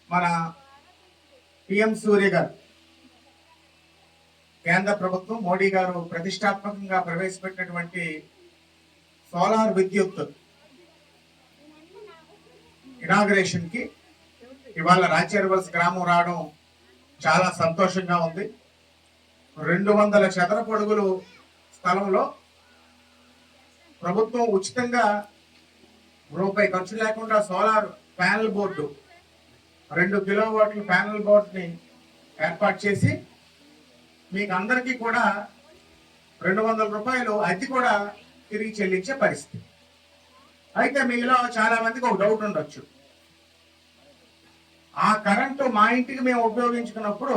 మన పిఎం సూర్య గారు కేంద్ర ప్రభుత్వం మోడీ గారు ప్రతిష్టాత్మకంగా ప్రవేశపెట్టినటువంటి సోలార్ విద్యుత్ ఇనాగ్రేషన్ కి ఇవాళ రాచేరవలస గ్రామం రావడం చాలా సంతోషంగా ఉంది. 200 చదరపు అడుగులు స్థలంలో ప్రభుత్వం ఉచితంగా రూపాయి ఖర్చు లేకుండా సోలార్ ప్యానెల్ బోర్డు 2 కిలోవాట్ల ప్యానెల్ బోర్డుని ఏర్పాటు చేసి మీకు అందరికీ కూడా 200 రూపాయలు అద్దె కూడా తిరిగి చెల్లించే పరిస్థితి. అయితే మీలో చాలా మందికి ఒక డౌట్ ఉండొచ్చు, ఆ కరెంటు మా ఇంటికి మేము ఉపయోగించుకున్నప్పుడు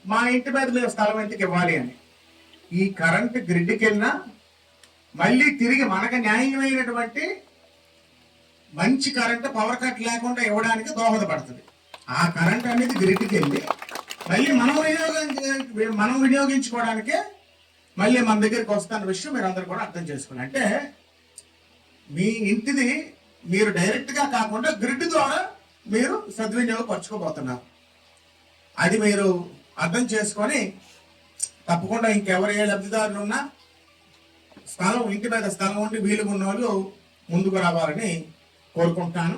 మా ఇంటి మీద మేము స్థలం ఎందుకు ఇవ్వాలి అని. ఈ కరెంటు గ్రిడ్కి వెళ్ళినా మళ్ళీ తిరిగి మనకు న్యాయమైనటువంటి మంచి కరెంటు పవర్ కట్ లేకుండా ఇవ్వడానికి దోహదపడుతుంది. ఆ కరెంట్ అనేది గ్రిడ్కి వెళ్ళి మళ్ళీ మనం వినియోగించుకోవడానికే మళ్ళీ మన దగ్గరికి వస్తున్న విషయం మీరు అందరూ కూడా అర్థం చేసుకోండి. అంటే మీ ఇంటిది మీరు డైరెక్ట్గా కాకుండా గ్రిడ్ ద్వారా మీరు సద్వినియోగపరచుకోబోతున్నారు. అది మీరు అర్థం చేసుకొని తప్పకుండా ఇంకెవరు ఏ లబ్ధిదారులు ఉన్నా స్థలం ఇంటి మీద స్థలం ఉండి వీలుగా ఉన్న వాళ్ళు ముందుకు రావాలని కోరుకుంటాను.